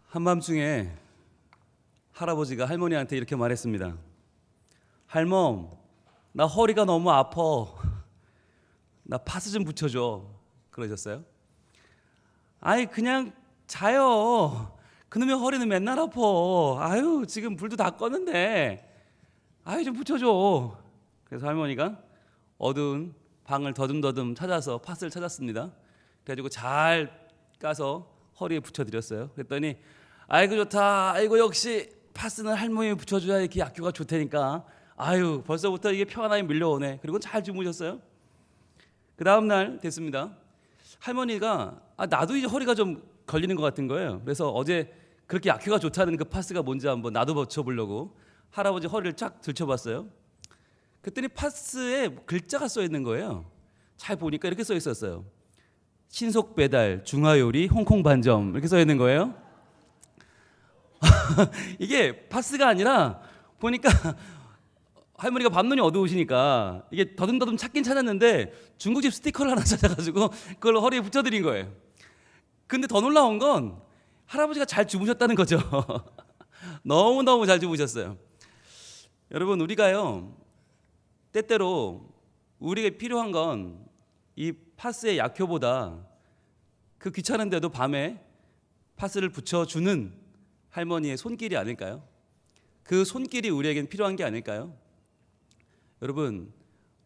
한밤중에 할아버지가 할머니한테 이렇게 말했습니다. 할멈, 나 허리가 너무 아파. 나 파스 좀 붙여줘. 그러셨어요. 아이 그냥 자요. 그놈의 허리는 맨날 아파. 아유 지금 불도 다 껐는데 아유 좀 붙여줘. 그래서 할머니가 어두운 방을 더듬더듬 찾아서 파스를 찾았습니다. 그래가지고 잘 까서 허리에 붙여드렸어요. 그랬더니 아이고 좋다. 아이고 역시 파스는 할머니에 붙여줘야 이렇게 약효가 좋다니까. 아유 벌써부터 이게 평안함이 밀려오네. 그리고 잘 주무셨어요. 그 다음 날 됐습니다. 할머니가 나도 이제 허리가 좀 걸리는 것 같은 거예요. 그래서 어제 그렇게 약효가 좋다는 그 파스가 뭔지 한번 나도 붙여보려고 할아버지 허리를 쫙 들춰봤어요. 그랬더니 파스에 글자가 써 있는 거예요. 잘 보니까 이렇게 써 있었어요. 신속 배달, 중화요리, 홍콩 반점 이렇게 써 있는 거예요. 이게 파스가 아니라 보니까 할머니가 밤눈이 어두우시니까 이게 더듬더듬 찾긴 찾았는데 중국집 스티커를 하나 찾아가지고 그걸 허리에 붙여드린 거예요. 근데 더 놀라운 건 할아버지가 잘 주무셨다는 거죠. 너무너무 잘 주무셨어요. 여러분 우리가요 때때로 우리에게 필요한 건 이 파스의 약효보다 그 귀찮은데도 밤에 파스를 붙여주는 할머니의 손길이 아닐까요? 그 손길이 우리에겐 필요한 게 아닐까요? 여러분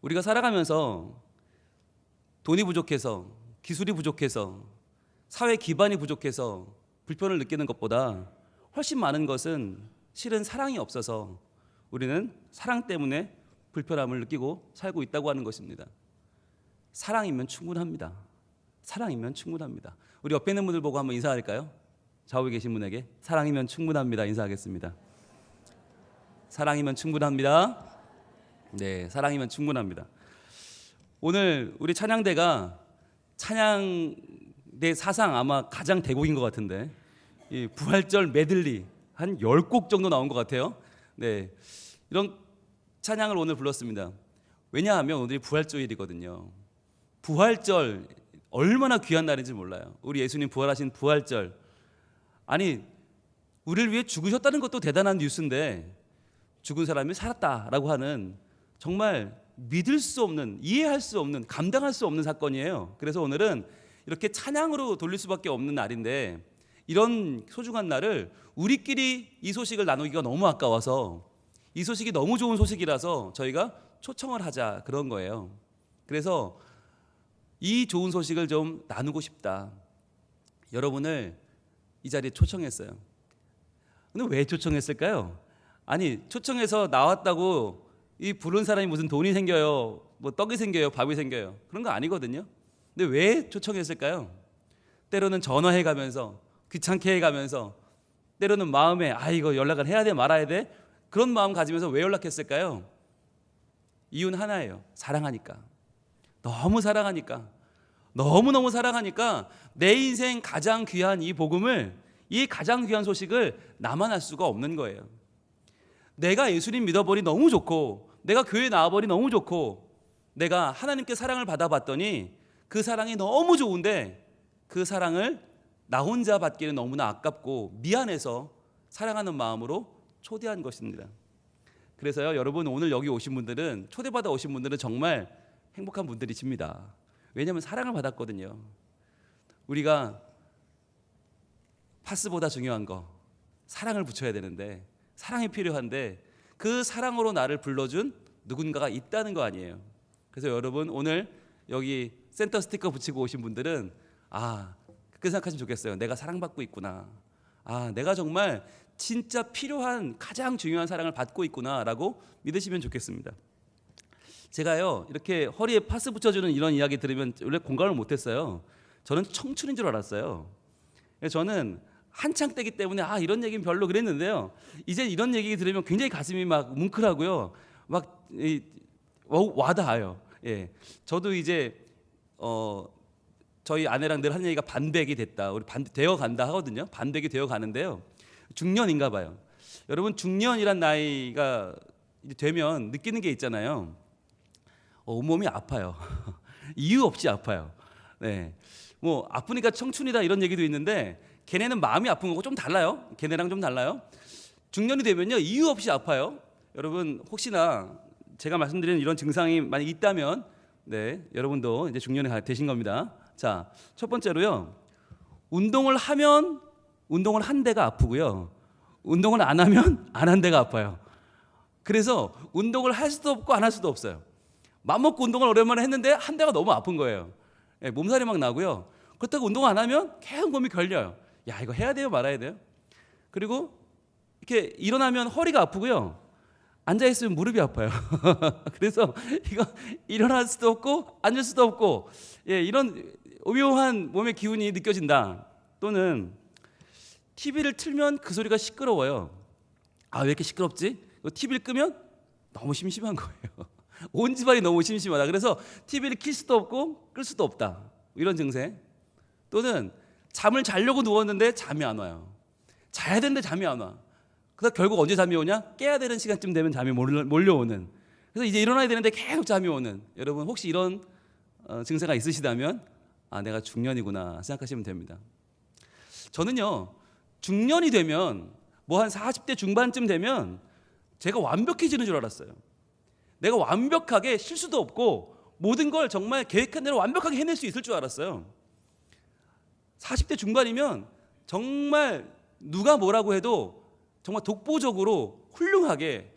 우리가 살아가면서 돈이 부족해서 기술이 부족해서 사회 기반이 부족해서 불편을 느끼는 것보다 훨씬 많은 것은 실은 사랑이 없어서 우리는 사랑 때문에 불편함을 느끼고 살고 있다고 하는 것입니다. 사랑이면 충분합니다. 사랑이면 충분합니다. 우리 옆에 있는 분들 보고 한번 인사할까요? 좌우에 계신 분에게 사랑이면 충분합니다. 인사하겠습니다. 사랑이면 충분합니다. 네, 사랑이면 충분합니다. 오늘 우리 찬양대가 찬양대 사상 아마 가장 대곡인 것 같은데 이 부활절 메들리 한 10곡 정도 나온 것 같아요. 네, 이런 찬양을 오늘 불렀습니다. 왜냐하면 오늘이 부활절이거든요. 부활절 얼마나 귀한 날인지 몰라요. 우리 예수님 부활하신 부활절. 아니 우리를 위해 죽으셨다는 것도 대단한 뉴스인데 죽은 사람이 살았다라고 하는 정말 믿을 수 없는, 이해할 수 없는, 감당할 수 없는 사건이에요. 그래서 오늘은 이렇게 찬양으로 돌릴 수밖에 없는 날인데 이런 소중한 날을 우리끼리 이 소식을 나누기가 너무 아까워서 이 소식이 너무 좋은 소식이라서 저희가 초청을 하자 그런 거예요. 그래서 이 좋은 소식을 좀 나누고 싶다. 여러분을 이 자리에 초청했어요. 근데 왜 초청했을까요? 아니 초청해서 나왔다고 이 부른 사람이 무슨 돈이 생겨요, 뭐 떡이 생겨요, 밥이 생겨요 그런 거 아니거든요. 근데 왜 초청했을까요? 때로는 전화해 가면서 귀찮게 해가면서 때로는 마음에 이거 연락을 해야 돼 말아야 돼 그런 마음 가지면서 왜 연락했을까요? 이유는 하나예요. 사랑하니까. 너무 사랑하니까. 너무너무 사랑하니까 내 인생 가장 귀한 이 복음을, 이 가장 귀한 소식을 나만 알 수가 없는 거예요. 내가 예수님 믿어버리 너무 좋고 내가 교회 나와버리 너무 좋고 내가 하나님께 사랑을 받아봤더니 그 사랑이 너무 좋은데 그 사랑을 나 혼자 받기는 너무나 아깝고 미안해서 사랑하는 마음으로 초대한 것입니다. 그래서요 여러분 오늘 여기 오신 분들은, 초대받아 오신 분들은 정말 행복한 분들이십니다. 왜냐하면 사랑을 받았거든요. 우리가 파스보다 중요한 거 사랑을 붙여야 되는데, 사랑이 필요한데 그 사랑으로 나를 불러준 누군가가 있다는 거 아니에요. 그래서 여러분 오늘 여기 센터 스티커 붙이고 오신 분들은 그렇게 생각하시면 좋겠어요. 내가 사랑받고 있구나. 내가 정말 진짜 필요한 가장 중요한 사랑을 받고 있구나라고 믿으시면 좋겠습니다. 제가요 이렇게 허리에 파스 붙여주는 이런 이야기 들으면 원래 공감을 못했어요. 저는 청춘인 줄 알았어요. 저는 한창 때기 때문에 이런 얘기는 별로 그랬는데요. 이제 이런 얘기 들으면 굉장히 가슴이 막 뭉클하고요. 막 와닿아요. 예, 저도 이제 저희 아내랑 늘 하는 얘기가 반백이 됐다. 우리 되어 간다 하거든요. 반백이 되어 가는데요. 중년인가 봐요. 여러분 중년이란 나이가 되면 느끼는 게 있잖아요. 온몸이 아파요. 이유 없이 아파요. 네, 뭐 아프니까 청춘이다 이런 얘기도 있는데 걔네는 마음이 아픈 거고 좀 달라요. 걔네랑 좀 달라요. 중년이 되면요, 이유 없이 아파요. 여러분 혹시나 제가 말씀드리는 이런 증상이 만약 있다면 네, 여러분도 이제 중년이 되신 겁니다. 자, 첫 번째로요. 운동을 하면 운동을 한 데가 아프고요. 운동을 안 하면 안 한 데가 아파요. 그래서 운동을 할 수도 없고 안 할 수도 없어요. 맘 먹고 운동을 오랜만에 했는데 한 데가 너무 아픈 거예요. 예, 몸살이 막 나고요. 그렇다고 운동 안 하면 계속 몸이 결려요. 야, 이거 해야 돼요, 말아야 돼요? 그리고 이렇게 일어나면 허리가 아프고요. 앉아 있으면 무릎이 아파요. 그래서 이거 일어날 수도 없고 앉을 수도 없고, 예, 이런 오묘한 몸의 기운이 느껴진다. 또는 TV를 틀면 그 소리가 시끄러워요. 아, 왜 이렇게 시끄럽지? TV를 끄면 너무 심심한 거예요. 온 집안이 너무 심심하다. 그래서 TV를 킬 수도 없고 끌 수도 없다. 이런 증세. 또는 잠을 자려고 누웠는데 잠이 안 와요. 자야 되는데 잠이 안 와. 그래서 결국 언제 잠이 오냐? 깨야 되는 시간쯤 되면 잠이 몰려오는. 그래서 이제 일어나야 되는데 계속 잠이 오는. 여러분 혹시 이런 증세가 있으시다면 아, 내가 중년이구나 생각하시면 됩니다. 저는요, 중년이 되면 뭐 한 40대 중반쯤 되면 제가 완벽해지는 줄 알았어요. 내가 완벽하게 실수도 없고 모든 걸 정말 계획한 대로 완벽하게 해낼 수 있을 줄 알았어요. 40대 중반이면 정말 누가 뭐라고 해도 정말 독보적으로 훌륭하게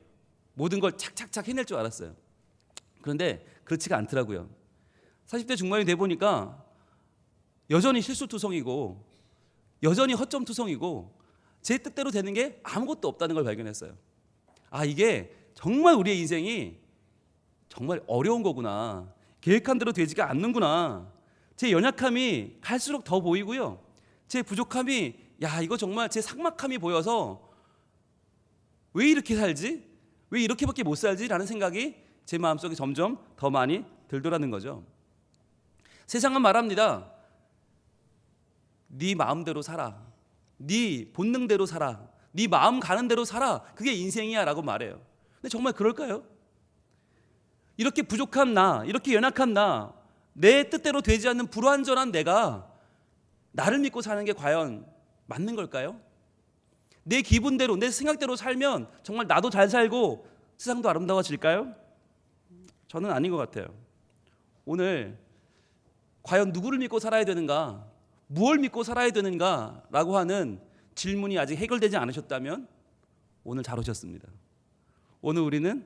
모든 걸 착착착 해낼 줄 알았어요. 그런데 그렇지가 않더라고요. 40대 중반이 돼 보니까 여전히 실수투성이고 여전히 허점투성이고 제 뜻대로 되는 게 아무것도 없다는 걸 발견했어요. 아, 이게 정말 우리의 인생이 정말 어려운 거구나. 계획한 대로 되지가 않는구나. 제 연약함이 갈수록 더 보이고요. 제 부족함이, 야, 이거 정말 제 삭막함이 보여서 왜 이렇게 살지? 왜 이렇게밖에 못 살지? 라는 생각이 제 마음속에 점점 더 많이 들더라는 거죠. 세상은 말합니다. 네 마음대로 살아. 네 본능대로 살아. 네 마음 가는 대로 살아. 그게 인생이야 라고 말해요. 근데 정말 그럴까요? 이렇게 부족한 나, 이렇게 연약한 나, 내 뜻대로 되지 않는 불완전한 내가 나를 믿고 사는 게 과연 맞는 걸까요? 내 기분대로, 내 생각대로 살면 정말 나도 잘 살고 세상도 아름다워질까요? 저는 아닌 것 같아요. 오늘 과연 누구를 믿고 살아야 되는가, 무엇을 믿고 살아야 되는가 라고 하는 질문이 아직 해결되지 않으셨다면 오늘 잘 오셨습니다. 오늘 우리는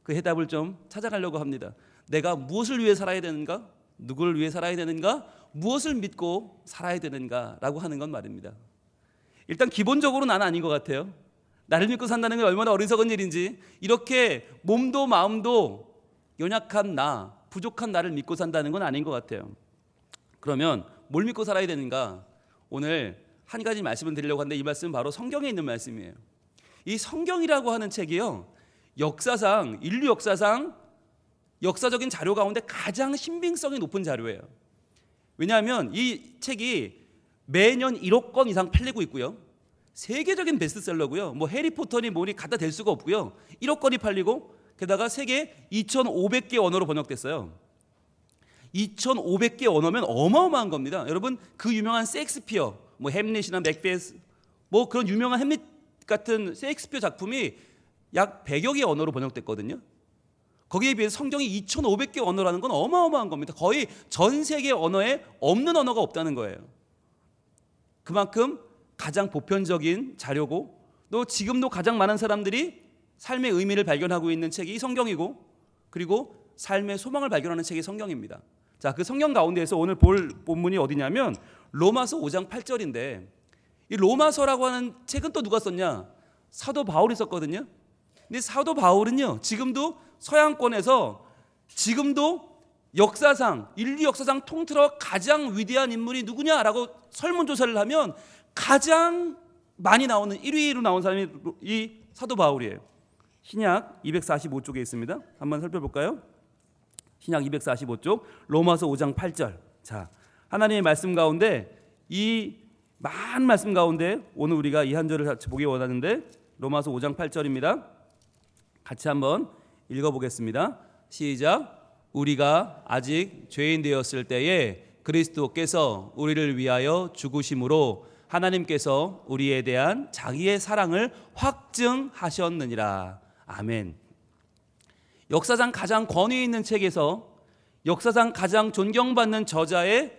그 해답을 좀 찾아가려고 합니다. 내가 무엇을 위해 살아야 되는가, 누구를 위해 살아야 되는가, 무엇을 믿고 살아야 되는가 라고 하는 건 말입니다. 일단 기본적으로 나는 아닌 것 같아요. 나를 믿고 산다는 게 얼마나 어리석은 일인지, 이렇게 몸도 마음도 연약한 나, 부족한 나를 믿고 산다는 건 아닌 것 같아요. 그러면 뭘 믿고 살아야 되는가? 오늘 한 가지 말씀을 드리려고 하는데 이 말씀은 바로 성경에 있는 말씀이에요. 이 성경이라고 하는 책이요, 역사상, 인류 역사상 역사적인 자료 가운데 가장 신빙성이 높은 자료예요. 왜냐하면 이 책이 매년 1억 권 이상 팔리고 있고요. 세계적인 베스트셀러고요. 뭐 해리포터니 뭐니 갖다 댈 수가 없고요. 1억 권이 팔리고 게다가 세계 2,500개 언어로 번역됐어요. 2,500개 언어면 어마어마한 겁니다. 여러분 그 유명한 셰익스피어, 뭐 햄릿이나 맥베스, 뭐 그런 유명한 햄릿 같은 셰익스피어 작품이 약 100여 개 언어로 번역됐거든요. 거기에 비해서 성경이 2,500개 언어라는 건 어마어마한 겁니다. 거의 전 세계 언어에 없는 언어가 없다는 거예요. 그만큼 가장 보편적인 자료고 또 지금도 가장 많은 사람들이 삶의 의미를 발견하고 있는 책이 성경이고 그리고 삶의 소망을 발견하는 책이 성경입니다. 자, 그 성경 가운데에서 오늘 볼 본문이 어디냐면 로마서 5장 8절인데 이 로마서라고 하는 책은 또 누가 썼냐? 사도 바울이 썼거든요. 근데 사도 바울은요, 지금도 서양권에서 지금도 역사상, 인류 역사상 통틀어 가장 위대한 인물이 누구냐라고 설문조사를 하면 가장 많이 나오는 1위로 나온 사람이 이 사도 바울이에요. 신약 245쪽에 있습니다. 한번 살펴볼까요? 신약 245쪽 로마서 5장 8절. 자, 하나님의 말씀 가운데 이 많은 말씀 가운데 오늘 우리가 이 한 절을 같이 보기 원하는데 로마서 5장 8절입니다. 같이 한번 읽어보겠습니다. 시작. 우리가 아직 죄인 되었을 때에 그리스도께서 우리를 위하여 죽으심으로 하나님께서 우리에 대한 자기의 사랑을 확증하셨느니라. 아멘. 역사상 가장 권위 있는 책에서 역사상 가장 존경받는 저자의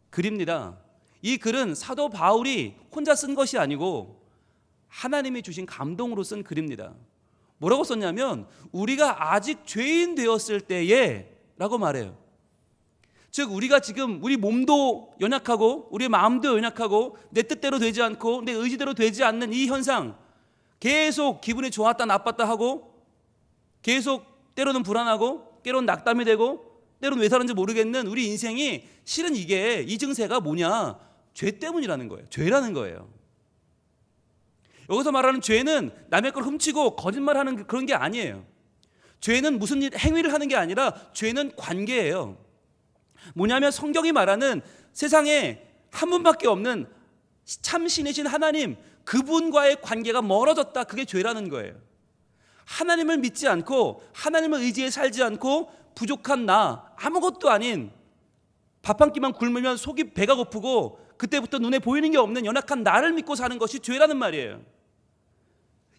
글입니다. 이 글은 사도 바울이 혼자 쓴 것이 아니고 하나님이 주신 감동으로 쓴 글입니다. 뭐라고 썼냐면 우리가 아직 죄인 되었을 때에 라고 말해요. 즉 우리가 지금 우리 몸도 연약하고 우리 마음도 연약하고 내 뜻대로 되지 않고 내 의지대로 되지 않는 이 현상, 계속 기분이 좋았다 나빴다 하고 계속 때로는 불안하고 때로는 낙담이 되고 때로는 왜 사는지 모르겠는 우리 인생이 실은 이게 이 증세가 뭐냐? 죄 때문이라는 거예요. 죄라는 거예요. 여기서 말하는 죄는 남의 걸 훔치고 거짓말하는 그런 게 아니에요. 죄는 무슨 행위를 하는 게 아니라 죄는 관계예요. 뭐냐면 성경이 말하는 세상에 한 분밖에 없는 참 신이신 하나님, 그분과의 관계가 멀어졌다. 그게 죄라는 거예요. 하나님을 믿지 않고 하나님을 의지해 살지 않고 부족한 나, 아무것도 아닌 밥 한 끼만 굶으면 속이 배가 고프고 그때부터 눈에 보이는 게 없는 연약한 나를 믿고 사는 것이 죄라는 말이에요.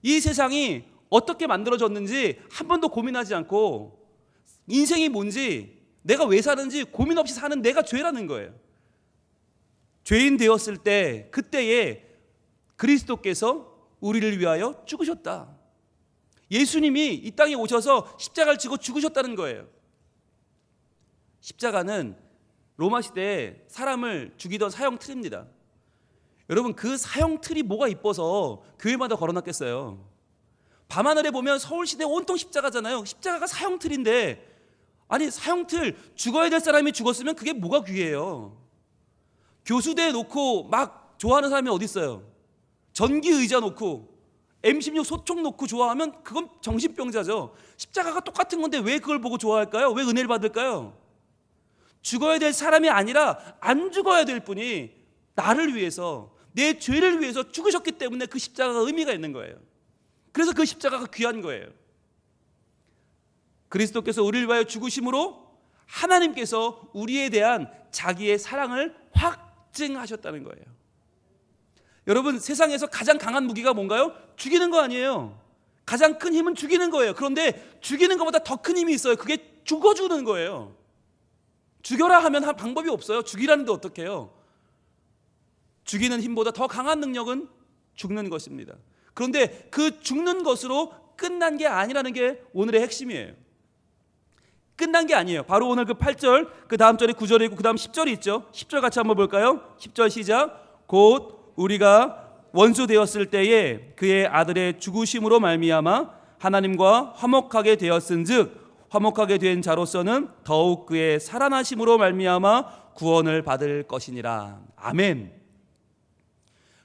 이 세상이 어떻게 만들어졌는지 한 번도 고민하지 않고 인생이 뭔지 내가 왜 사는지 고민 없이 사는 내가 죄라는 거예요. 죄인 되었을 때 그때에 그리스도께서 우리를 위하여 죽으셨다. 예수님이 이 땅에 오셔서 십자가를 지고 죽으셨다는 거예요. 십자가는 로마 시대에 사람을 죽이던 사형틀입니다. 여러분 그 사형틀이 뭐가 이뻐서 교회마다 걸어놨겠어요. 밤하늘에 보면 서울시대 온통 십자가잖아요. 십자가가 사형틀인데 아니 사형틀 죽어야 될 사람이 죽었으면 그게 뭐가 귀해요. 교수대에 놓고 막 좋아하는 사람이 어디 있어요. 전기 의자 놓고 M16 소총 놓고 좋아하면 그건 정신병자죠. 십자가가 똑같은 건데 왜 그걸 보고 좋아할까요? 왜 은혜를 받을까요? 죽어야 될 사람이 아니라 안 죽어야 될 분이 나를 위해서 내 죄를 위해서 죽으셨기 때문에 그 십자가가 의미가 있는 거예요. 그래서 그 십자가가 귀한 거예요. 그리스도께서 우리를 위하여 죽으심으로 하나님께서 우리에 대한 자기의 사랑을 확증하셨다는 거예요. 여러분 세상에서 가장 강한 무기가 뭔가요? 죽이는 거 아니에요. 가장 큰 힘은 죽이는 거예요. 그런데 죽이는 것보다 더 큰 힘이 있어요. 그게 죽어주는 거예요. 죽여라 하면 할 방법이 없어요. 죽이라는데 어떻게 해요? 죽이는 힘보다 더 강한 능력은 죽는 것입니다. 그런데 그 죽는 것으로 끝난 게 아니라는 게 오늘의 핵심이에요. 끝난 게 아니에요. 바로 오늘 그 8절, 그 다음 절이 9절이 있고 그 다음 10절이 있죠. 10절 같이 한번 볼까요? 10절 시작. 곧 우리가 원수 되었을 때에 그의 아들의 죽으심으로 말미암아 하나님과 화목하게 되었은즉 화목하게 된 자로서는 더욱 그의 살아나심으로 말미암아 구원을 받을 것이니라. 아멘.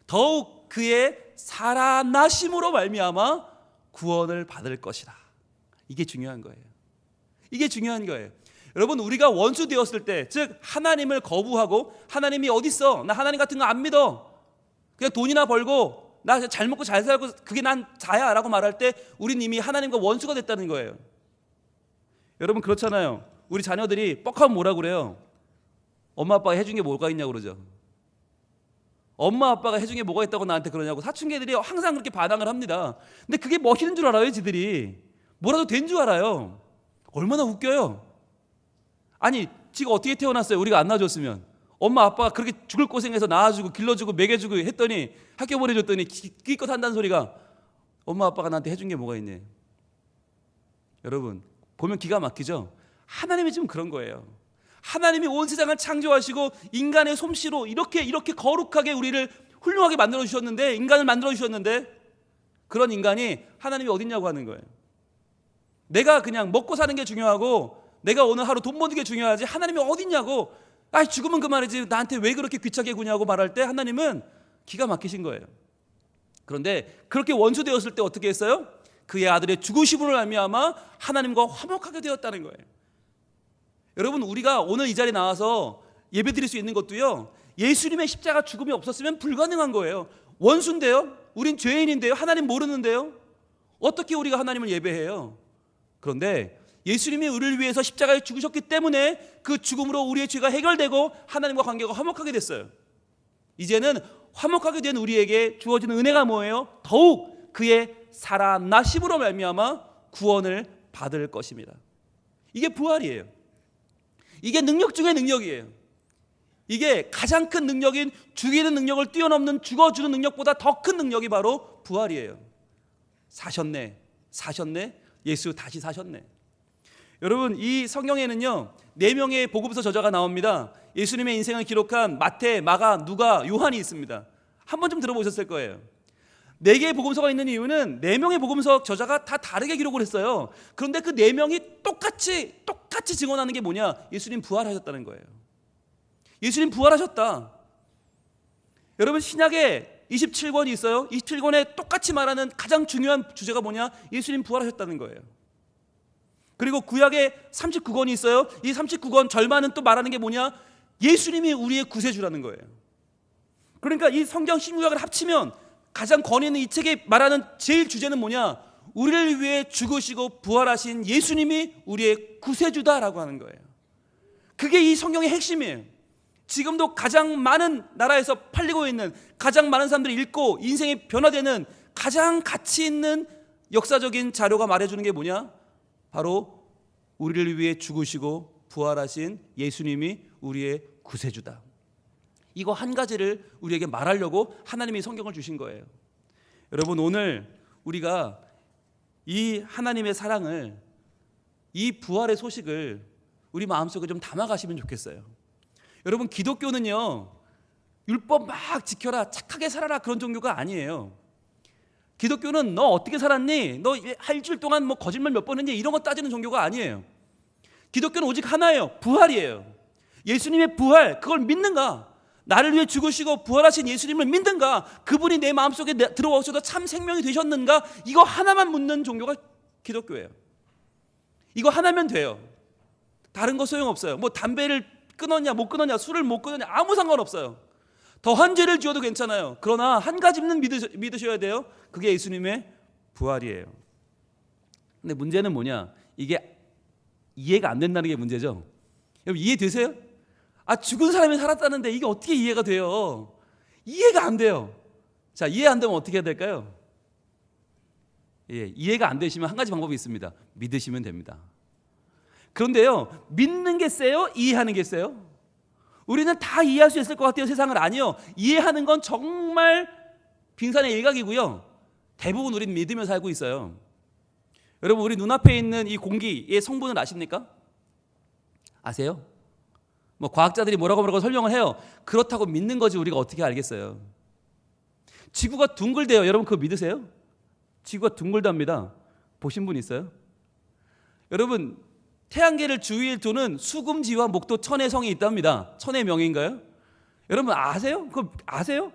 더욱 그의 살아나심으로 말미암아 구원을 받을 것이라. 이게 중요한 거예요. 이게 중요한 거예요. 여러분 우리가 원수 되었을 때, 즉 하나님을 거부하고 하나님이 어디 있어? 나 하나님 같은 거 안 믿어. 그냥 돈이나 벌고 나 잘 먹고 잘 살고 그게 난 다야 라고 말할 때 우린 이미 하나님과 원수가 됐다는 거예요. 여러분 그렇잖아요. 우리 자녀들이 뻑하면 뭐라 그래요? 엄마 아빠가 해준 게 뭐가 있냐고 그러죠. 엄마 아빠가 해준 게 뭐가 있다고 나한테 그러냐고. 사춘기들이 항상 그렇게 반항을 합니다. 근데 그게 멋있는 줄 알아요. 지들이 뭐라도 된 줄 알아요. 얼마나 웃겨요. 아니 지가 어떻게 태어났어요? 우리가 안 낳아줬으면. 엄마 아빠가 그렇게 죽을 고생해서 낳아주고 길러주고 먹여주고 했더니 학교 보내줬더니 기껏 한다는 소리가 엄마 아빠가 나한테 해준 게 뭐가 있네. 여러분 보면 기가 막히죠. 하나님이 지금 그런 거예요. 하나님이 온 세상을 창조하시고 인간의 솜씨로 이렇게 거룩하게 우리를 훌륭하게 만들어 주셨는데, 인간을 만들어 주셨는데 그런 인간이 하나님이 어딨냐고 하는 거예요. 내가 그냥 먹고 사는 게 중요하고 내가 오늘 하루 돈 버는 게 중요하지 하나님이 어딨냐고, 아 죽으면 그만이지 나한테 왜 그렇게 귀찮게 구냐고 말할 때 하나님은 기가 막히신 거예요. 그런데 그렇게 원수 되었을 때 어떻게 했어요? 그의 아들의 죽으심으로 말미암아 하나님과 화목하게 되었다는 거예요. 여러분 우리가 오늘 이 자리에 나와서 예배드릴 수 있는 것도요, 예수님의 십자가 죽음이 없었으면 불가능한 거예요. 원수인데요, 우린 죄인인데요, 하나님 모르는데요, 어떻게 우리가 하나님을 예배해요? 그런데 예수님이 우리를 위해서 십자가에 죽으셨기 때문에 그 죽음으로 우리의 죄가 해결되고 하나님과 관계가 화목하게 됐어요. 이제는 화목하게 된 우리에게 주어지는 은혜가 뭐예요? 더욱 그의 살아나심으로 말미암아 구원을 받을 것입니다. 이게 부활이에요. 이게 능력 중의 능력이에요. 이게 가장 큰 능력인 죽이는 능력을 뛰어넘는 죽어주는 능력보다 더 큰 능력이 바로 부활이에요. 사셨네, 사셨네, 예수 다시 사셨네. 여러분, 이 성경에는요 4명의 복음서 저자가 나옵니다. 예수님의 인생을 기록한 마태, 마가, 누가, 요한이 있습니다. 한 번쯤 들어보셨을 거예요. 4개의 복음서가 있는 이유는 4명의 복음서 저자가 다 다르게 기록을 했어요. 그런데 그 4명이 똑같이 증언하는 게 뭐냐? 예수님 부활하셨다는 거예요. 예수님 부활하셨다. 여러분, 신약에 27권이 있어요. 27권에 똑같이 말하는 가장 중요한 주제가 뭐냐? 예수님 부활하셨다는 거예요. 그리고 구약에 39권이 있어요. 이 39권 절반은 또 말하는 게 뭐냐? 예수님이 우리의 구세주라는 거예요. 그러니까 이 성경 신구약을 합치면 가장 권위 있는 이 책에 말하는 제일 주제는 뭐냐? 우리를 위해 죽으시고 부활하신 예수님이 우리의 구세주다라고 하는 거예요. 그게 이 성경의 핵심이에요. 지금도 가장 많은 나라에서 팔리고 있는, 가장 많은 사람들이 읽고 인생이 변화되는 가장 가치 있는 역사적인 자료가 말해주는 게 뭐냐? 바로 우리를 위해 죽으시고 부활하신 예수님이 우리의 구세주다. 이거 한 가지를 우리에게 말하려고 하나님이 성경을 주신 거예요. 여러분, 오늘 우리가 이 하나님의 사랑을, 이 부활의 소식을 우리 마음속에 좀 담아가시면 좋겠어요. 여러분, 기독교는요 율법 막 지켜라, 착하게 살아라 그런 종교가 아니에요. 기독교는 너 어떻게 살았니? 너 일주일 동안 뭐 거짓말 몇 번 했니? 이런 거 따지는 종교가 아니에요. 기독교는 오직 하나예요. 부활이에요. 예수님의 부활, 그걸 믿는가? 나를 위해 죽으시고 부활하신 예수님을 믿는가? 그분이 내 마음속에 들어오셔서 참 생명이 되셨는가? 이거 하나만 묻는 종교가 기독교예요. 이거 하나면 돼요. 다른 거 소용없어요. 뭐 담배를 끊었냐 못 끊었냐, 술을 못 끊었냐, 아무 상관없어요. 더한 죄를 지어도 괜찮아요. 그러나 한 가지는 믿으셔야 돼요. 그게 예수님의 부활이에요. 근데 문제는 뭐냐? 이게 이해가 안 된다는 게 문제죠. 여러분, 이해되세요? 죽은 사람이 살았다는데 이게 어떻게 이해가 돼요? 이해가 안 돼요. 자, 이해 안 되면 어떻게 해야 될까요? 이해가 안 되시면 한 가지 방법이 있습니다. 믿으시면 됩니다. 그런데요, 믿는 게 세요? 이해하는 게 세요? 우리는 다 이해할 수 있을 것 같아요. 세상을. 아니요. 이해하는 건 정말 빙산의 일각이고요. 대부분 우리는 믿으며 살고 있어요. 여러분, 우리 눈앞에 있는 이 공기의 성분을 아십니까? 아세요? 뭐 과학자들이 뭐라고 설명을 해요. 그렇다고 믿는 거지 우리가 어떻게 알겠어요? 지구가 둥글대요. 여러분, 그거 믿으세요? 지구가 둥글답니다. 보신 분 있어요? 여러분, 태양계를 주위에 도는 수금지와 목도 천의 성이 있답니다. 천의 명인가요? 여러분, 아세요? 그거 아세요?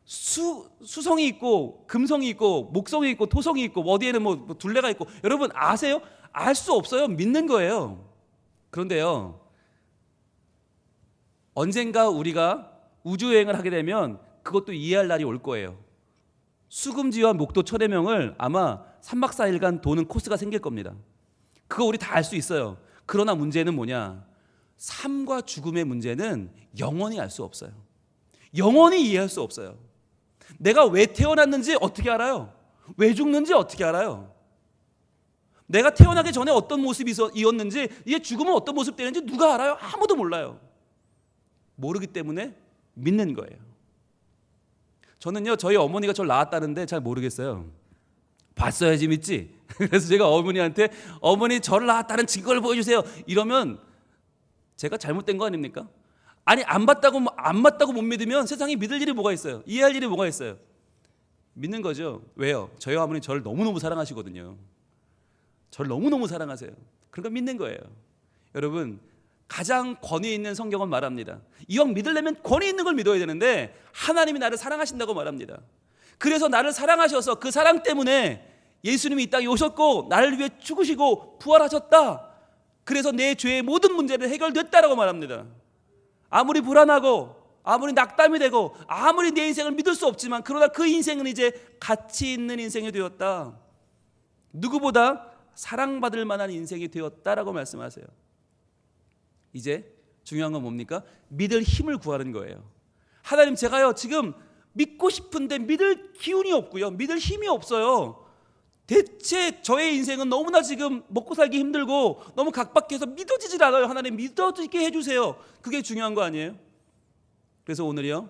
수성이 있고 금성이 있고 목성이 있고 토성이 있고 어디에는 뭐 둘레가 있고, 여러분 아세요? 알 수 없어요. 믿는 거예요. 그런데요, 언젠가 우리가 우주여행을 하게 되면 그것도 이해할 날이 올 거예요. 수금지와 목도 천의 명을 아마 3박 4일간 도는 코스가 생길 겁니다. 그거 우리 다 알 수 있어요. 그러나 문제는 뭐냐? 삶과 죽음의 문제는 영원히 알 수 없어요. 영원히 이해할 수 없어요. 내가 왜 태어났는지 어떻게 알아요? 왜 죽는지 어떻게 알아요? 내가 태어나기 전에 어떤 모습이었는지, 이게 죽으면 어떤 모습 되는지 누가 알아요? 아무도 몰라요. 모르기 때문에 믿는 거예요. 저는요, 저희 어머니가 저를 낳았다는데 잘 모르겠어요. 봤어야지 믿지. 그래서 제가 어머니한테 어머니 저를 낳았다는 증거를 보여주세요 이러면 제가 잘못된 거 아닙니까? 아니, 안 봤다고 못 믿으면 세상에 믿을 일이 뭐가 있어요? 이해할 일이 뭐가 있어요? 믿는 거죠. 왜요? 저희 어머니 저를 너무너무 사랑하시거든요. 저를 너무너무 사랑하세요. 그러니까 믿는 거예요. 여러분, 가장 권위 있는 성경은 말합니다. 이왕 믿으려면 권위 있는 걸 믿어야 되는데 하나님이 나를 사랑하신다고 말합니다. 그래서 나를 사랑하셔서 그 사랑 때문에 예수님이 이 땅에 오셨고 나를 위해 죽으시고 부활하셨다. 그래서 내 죄의 모든 문제를 해결됐다라고 말합니다. 아무리 불안하고 아무리 낙담이 되고 아무리 내 인생을 믿을 수 없지만, 그러나 그 인생은 이제 가치 있는 인생이 되었다. 누구보다 사랑받을 만한 인생이 되었다라고 말씀하세요. 이제 중요한 건 뭡니까? 믿을 힘을 구하는 거예요. 하나님, 제가요 지금 믿고 싶은데 믿을 기운이 없고요, 믿을 힘이 없어요. 대체 저의 인생은 너무나 지금 먹고 살기 힘들고 너무 각박해서 믿어지질 않아요. 하나님 믿어지게 해주세요. 그게 중요한 거 아니에요? 그래서 오늘이요,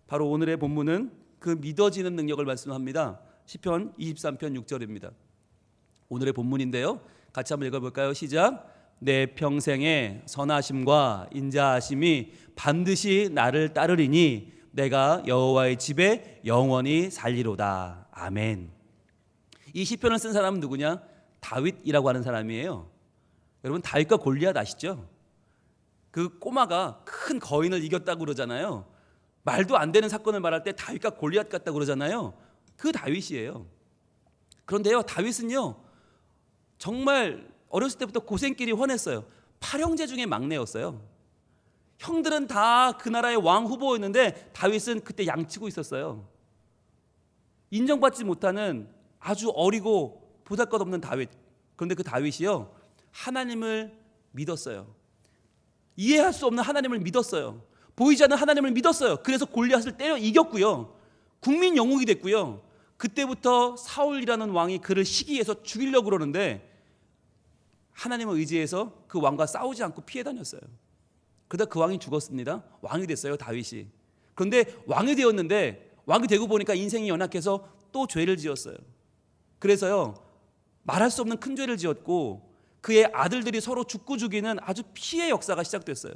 바로 오늘의 본문은 그 믿어지는 능력을 말씀합니다. 시편 23편 6절입니다. 오늘의 본문인데요, 같이 한번 읽어볼까요? 시작. 내 평생의 선하심과 인자하심이 반드시 나를 따르리니 내가 여호와의 집에 영원히 살리로다. 아멘. 이 시편을 쓴 사람은 누구냐? 다윗이라고 하는 사람이에요. 여러분, 다윗과 골리앗 아시죠? 그 꼬마가 큰 거인을 이겼다고 그러잖아요. 말도 안 되는 사건을 말할 때 다윗과 골리앗 같다고 그러잖아요. 그 다윗이에요. 그런데요, 다윗은요 정말 어렸을 때부터 고생길이 훤했어요. 8형제 중에 막내였어요. 형들은 다 그 나라의 왕 후보였는데 다윗은 그때 양치고 있었어요. 인정받지 못하는 아주 어리고 보잘것없는 다윗. 그런데 그 다윗이요, 하나님을 믿었어요. 이해할 수 없는 하나님을 믿었어요. 보이지 않는 하나님을 믿었어요. 그래서 골리앗을 때려 이겼고요, 국민 영웅이 됐고요. 그때부터 사울이라는 왕이 그를 시기해서 죽이려고 그러는데 하나님을 의지해서 그 왕과 싸우지 않고 피해 다녔어요. 그러다 그 왕이 죽었습니다. 왕이 됐어요, 다윗이. 그런데 왕이 되었는데 왕이 되고 보니까 인생이 연약해서 또 죄를 지었어요. 그래서요, 말할 수 없는 큰 죄를 지었고 그의 아들들이 서로 죽고 죽이는 아주 피해 역사가 시작됐어요.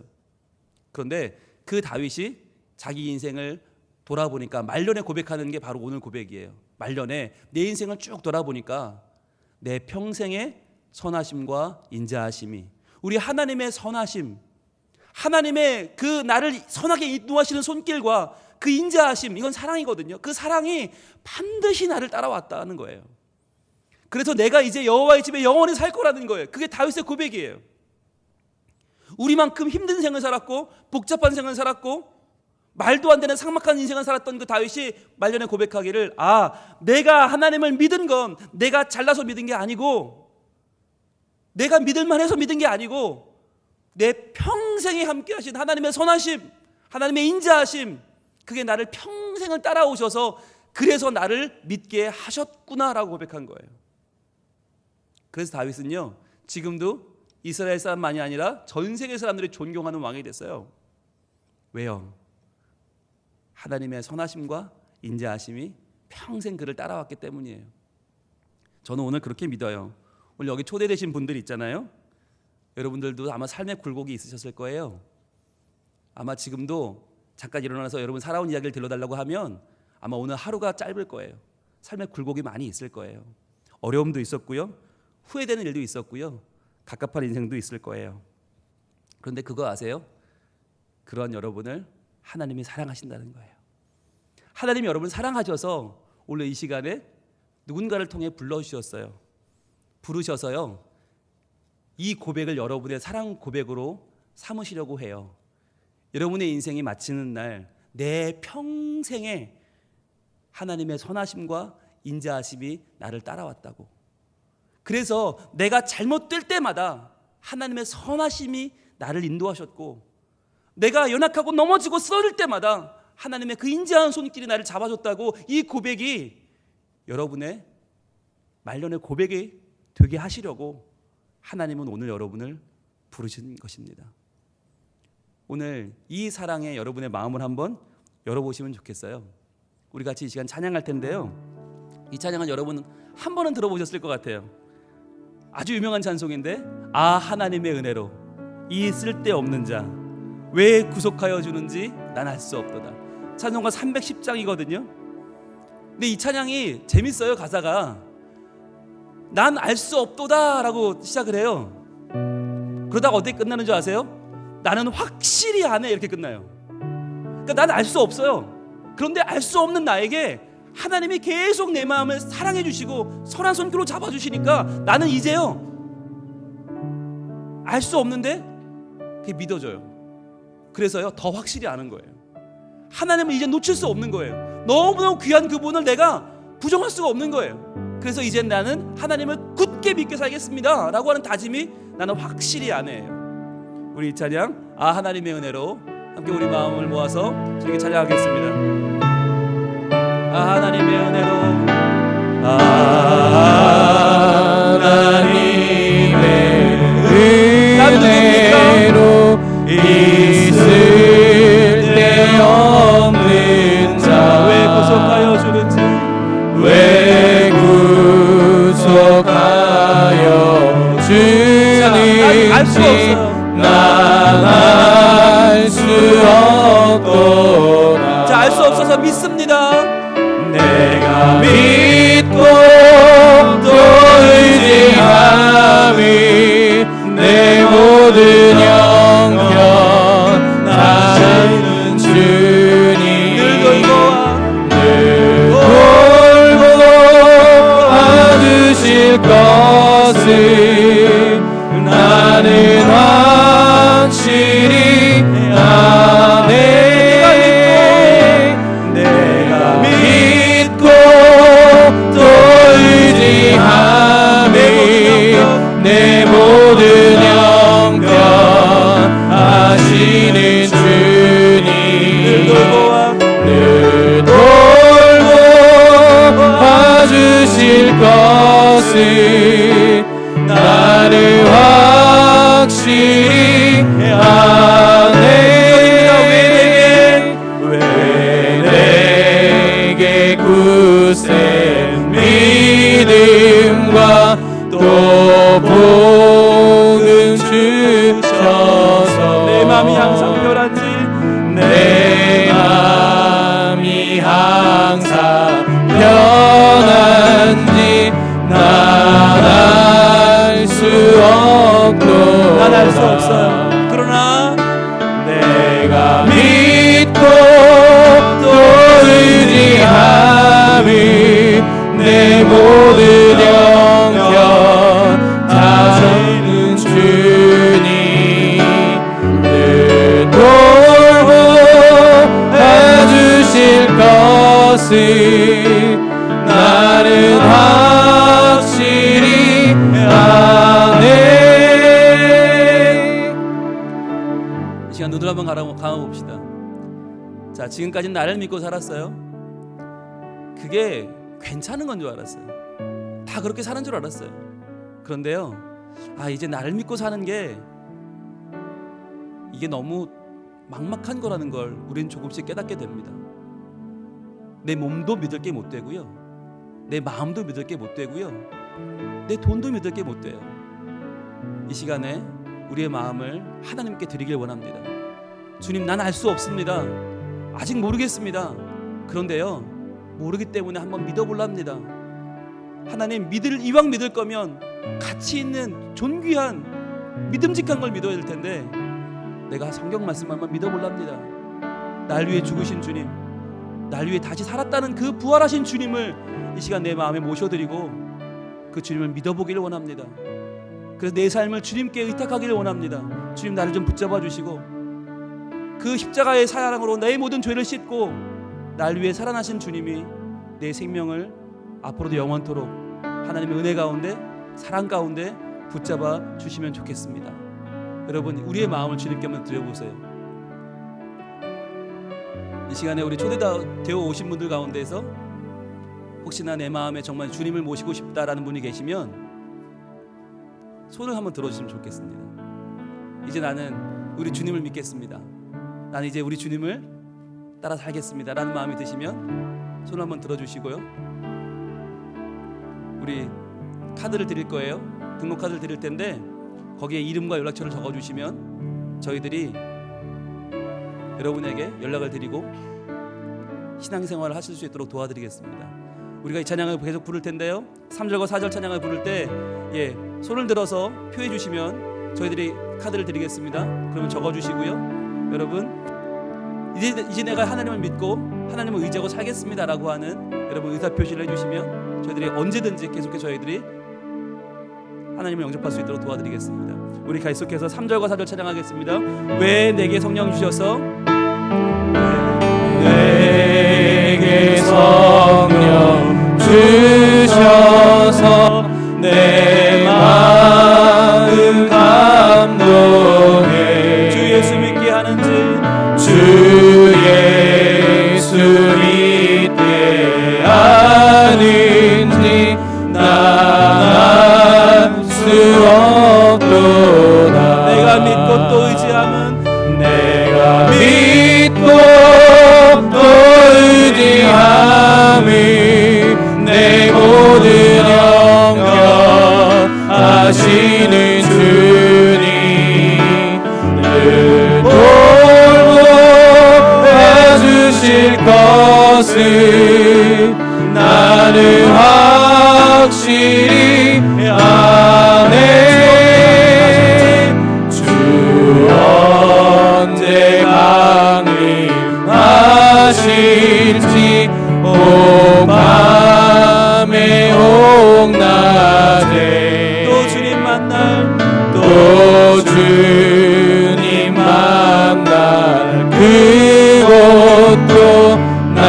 그런데 그 다윗이 자기 인생을 돌아보니까 말년에 고백하는 게 바로 오늘 고백이에요. 말년에 내 인생을 쭉 돌아보니까 내 평생의 선하심과 인자하심이, 우리 하나님의 선하심, 하나님의 그 나를 선하게 인도하시는 손길과 그 인자하심, 이건 사랑이거든요. 그 사랑이 반드시 나를 따라왔다는 거예요. 그래서 내가 이제 여호와의 집에 영원히 살 거라는 거예요. 그게 다윗의 고백이에요. 우리만큼 힘든 생을 살았고 복잡한 생을 살았고 말도 안 되는 삭막한 인생을 살았던 그 다윗이 말년에 고백하기를, 내가 하나님을 믿은 건 내가 잘나서 믿은 게 아니고, 내가 믿을만 해서 믿은 게 아니고, 내 평생에 함께 하신 하나님의 선하심, 하나님의 인자하심, 그게 나를 평생을 따라오셔서 그래서 나를 믿게 하셨구나라고 고백한 거예요. 그래서 다윗은요, 지금도 이스라엘 사람만이 아니라 전 세계 사람들이 존경하는 왕이 됐어요. 왜요? 하나님의 선하심과 인자하심이 평생 그를 따라왔기 때문이에요. 저는 오늘 그렇게 믿어요. 오늘 여기 초대되신 분들 있잖아요. 여러분들도 아마 삶의 굴곡이 있으셨을 거예요. 아마 지금도 잠깐 일어나서 여러분 살아온 이야기를 들려달라고 하면 아마 오늘 하루가 짧을 거예요. 삶의 굴곡이 많이 있을 거예요. 어려움도 있었고요, 후회되는 일도 있었고요, 갑갑한 인생도 있을 거예요. 그런데 그거 아세요? 그러한 여러분을 하나님이 사랑하신다는 거예요. 하나님이 여러분을 사랑하셔서 오늘 이 시간에 누군가를 통해 불러주셨어요. 부르셔서요, 이 고백을 여러분의 사랑 고백으로 삼으시려고 해요. 여러분의 인생이 마치는 날 내 평생에 하나님의 선하심과 인자하심이 나를 따라왔다고. 그래서 내가 잘못될 때마다 하나님의 선하심이 나를 인도하셨고, 내가 연약하고 넘어지고 쓰러질 때마다 하나님의 그 인자한 손길이 나를 잡아줬다고, 이 고백이 여러분의 말년의 고백이 되게 하시려고 하나님은 오늘 여러분을 부르신 것입니다. 오늘 이 사랑에 여러분의 마음을 한번 열어보시면 좋겠어요. 우리 같이 이 시간 찬양할 텐데요, 이 찬양은 여러분 한 번은 들어보셨을 것 같아요. 아주 유명한 찬송인데, 하나님의 은혜로 이 쓸데없는 자 왜 구속하여 주는지 난 알 수 없도다. 찬송가 310장이거든요. 근데 이 찬양이 재밌어요. 가사가 난 알 수 없도다 라고 시작을 해요. 그러다가 어떻게 끝나는 줄 아세요? 나는 확실히 아네, 이렇게 끝나요. 그러니까 난 알 수 없어요. 그런데 알 수 없는 나에게 하나님이 계속 내 마음을 사랑해 주시고 선한 손길로 잡아주시니까 나는 이제요, 알 수 없는데 그게 믿어져요. 그래서요, 더 확실히 아는 거예요. 하나님을 이제 놓칠 수 없는 거예요. 너무너무 귀한 그분을 내가 부정할 수가 없는 거예요. 그래서 이제 나는 하나님을 굳게 믿게 살겠습니다 라고 하는 다짐이 나는 확실히 아내예요. 우리 이 찬양 하나님의 은혜로 함께 우리 마음을 모아서 저에게 찬양하겠습니다. 하나님의 은혜로 은혜로 있을 데 없는 자 왜 구속하여 주는지 왜 구속하여 주는지 난 알 수 없도다. 자, 알 수 없어서 믿습니다. 내가 믿고 또 의지함이 내 모든 형편 다 주는 주님 늘 돌보아 늘 돌보 와주실 것을 나는 확실히 아네. 내가 믿고 또 의지함이 내 모든 형편 하시는 주님 늘 돌보아 늘 돌보 봐주실 것을 나를 확실히 아네. 왜 내게 굳센 믿음과 또 복은 주셔서 내 마음이 항상 편한지 내 마음이 항상 편한지 난 알 수 없고 난 알 수 없어요. 그러나 내가 믿고 또 의지함이 내 모든 형편 다 주는 주님 늘 돌보 해주실 것을 나는 확실히 아네. 이 시간 눈을 한번 감아봅시다. 자, 지금까지는 나를 믿고 살았어요. 그게 괜찮은 건 줄 알았어요. 다 그렇게 사는 줄 알았어요. 그런데요, 이제 나를 믿고 사는 게 이게 너무 막막한 거라는 걸 우린 조금씩 깨닫게 됩니다. 내 몸도 믿을 게 못 되고요, 내 마음도 믿을 게 못 되고요, 내 돈도 믿을 게 못 돼요. 이 시간에 우리의 마음을 하나님께 드리길 원합니다. 주님, 난 알 수 없습니다. 아직 모르겠습니다. 그런데요, 모르기 때문에 한번 믿어볼랍니다. 하나님, 이왕 믿을 거면 가치 있는 존귀한 믿음직한 걸 믿어야 될 텐데 내가 성경 말씀 한번 믿어볼랍니다. 날 위해 죽으신 주님, 날 위해 다시 살았다는 그 부활하신 주님을 이 시간 내 마음에 모셔드리고 그 주님을 믿어보기를 원합니다. 그래서 내 삶을 주님께 의탁하기를 원합니다. 주님, 나를 좀 붙잡아 주시고 그 십자가의 사랑으로 내 모든 죄를 씻고 날 위해 살아나신 주님이 내 생명을 앞으로도 영원토록 하나님의 은혜 가운데 사랑 가운데 붙잡아 주시면 좋겠습니다. 여러분, 우리의 마음을 주님께 한번 드려보세요. 이 시간에 우리 초대되어 오신 분들 가운데서 혹시나 내 마음에 정말 주님을 모시고 싶다라는 분이 계시면 손을 한번 들어주시면 좋겠습니다. 이제 나는 우리 주님을 믿겠습니다. 나는 이제 우리 주님을 따라 살겠습니다 라는 마음이 드시면 손을 한번 들어주시고요, 우리 카드를 드릴 거예요. 등록카드를 드릴 텐데 거기에 이름과 연락처를 적어주시면 저희들이 여러분에게 연락을 드리고 신앙생활을 하실 수 있도록 도와드리겠습니다. 우리가 이 찬양을 계속 부를 텐데요, 3절과 4절 찬양을 부를 때 손을 들어서 표해 주시면 저희들이 카드를 드리겠습니다. 그러면 적어주시고요, 여러분 이제 내가 하나님을 믿고 하나님을 의지하고 살겠습니다라고 하는 여러분 의사표시를 해주시면 저희들이 언제든지 저희들이 하나님을 영접할 수 있도록 도와드리겠습니다. 우리 계속해서 3절과 4절 찬양하겠습니다. 왜 내게 성령 주셔서, 내게 성령 주셔서 내 마음 감동해. 주 예수 믿게 하는지, 주 예수 믿게 나는 확실히 아네. 주 언제 강림하실지 오 밤에 옥낮에 또 주님 만날 또 주님 만날 그곳도 난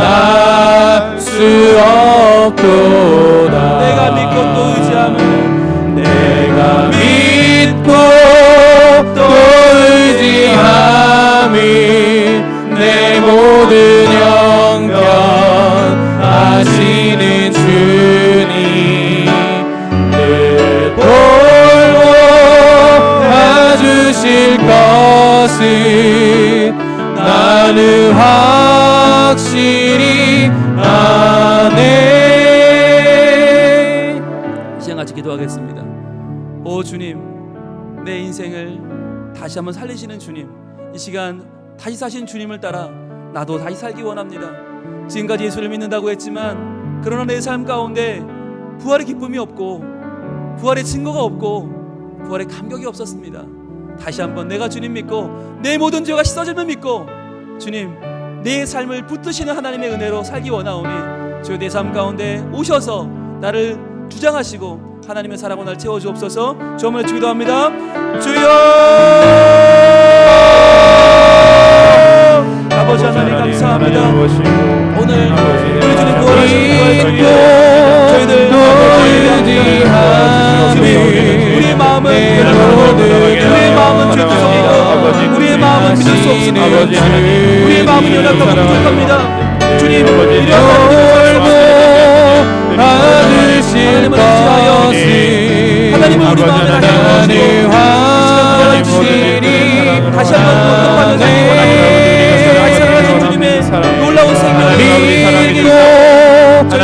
알 수 없도다. 내가 믿고 또 의지하면 내가 믿고 또 의지함이 내 모든 형편 아시는 주님 늘 돌보 봐주실 것은 나는 확실히 아네. 시간 같이 기도하겠습니다. 오 주님, 내 인생을 다시 한번 살리시는 주님, 이 시간 다시 사신 주님을 따라 나도 다시 살기 원합니다. 지금까지 예수를 믿는다고 했지만 그러나 내 삶 가운데 부활의 기쁨이 없고 부활의 증거가 없고 부활의 감격이 없었습니다. 다시 한번 내가 주님 믿고 내 모든 죄가 씻어짐을 믿고 주님 내 삶을 붙드시는 하나님의 은혜로 살기 원하오니 주여 내 삶 가운데 오셔서 나를 주장하시고 하나님의 사랑으로 날 채워주옵소서. 주 한번 기도합니다. 주여 아버지 하나님 감사합니다. 오늘 우리 주님 부활하신 저희들 우리의 마음은 죄투성이고 우리의 마음은 믿을 수 없습니다. 우리의 마음은 연약하고 부족합니다. 주님 받으실 것이 하나님은 우리 마음에 확실히 다시 한번 공급받는 삶이 원합니다. 다시 살아나신 주님의 놀라운 생명을 믿고 또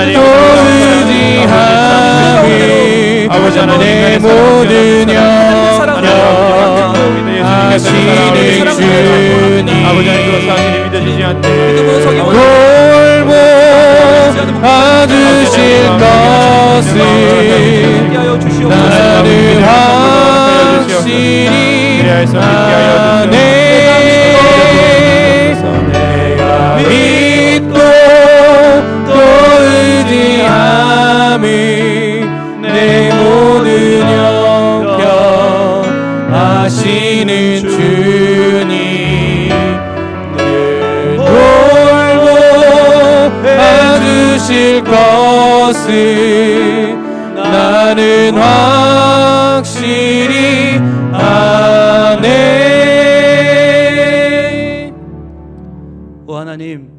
의지함이 아버지 하나님 내 모든 영혼 하시는 주님 아버지 하나님 그 사실이 믿어지지 않네. 돌보 봐주실 것은 나는 확실히 아네. 내가 믿고 또 의지함이 내 모든 형편 아시는 주님 늘 돌보 봐주실 것은 나는 확실히 아네. 오 하나님,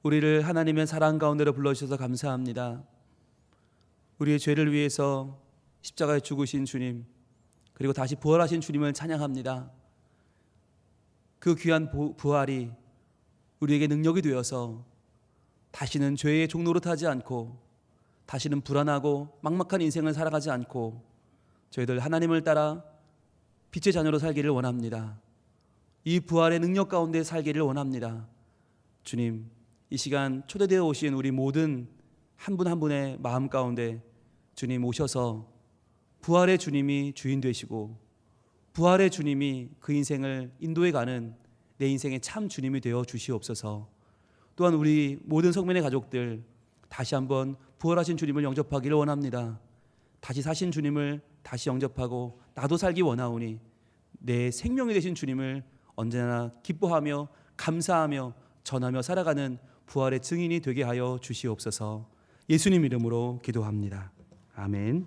우리를 하나님의 사랑 가운데로 불러주셔서 감사합니다. 우리의 죄를 위해서 십자가에 죽으신 주님, 그리고 다시 부활하신 주님을 찬양합니다. 그 귀한 부활이 우리에게 능력이 되어서 다시는 죄의 종노릇 하지 않고 다시는 불안하고 막막한 인생을 살아가지 않고 저희들 하나님을 따라 빛의 자녀로 살기를 원합니다. 이 부활의 능력 가운데 살기를 원합니다. 주님, 이 시간 초대되어 오신 우리 모든 한 분 한 분의 마음 가운데 주님 오셔서 부활의 주님이 주인 되시고 부활의 주님이 그 인생을 인도해 가는 내 인생의 참 주님이 되어 주시옵소서. 또한 우리 모든 성민의 가족들 다시 한번 부활하신 주님을 영접하기를 원합니다. 다시 사신 주님을 다시 영접하고 나도 살기 원하오니 내 생명이 되신 주님을 언제나 기뻐하며 감사하며 전하며 살아가는 부활의 증인이 되게 하여 주시옵소서. 예수님 이름으로 기도합니다. 아멘.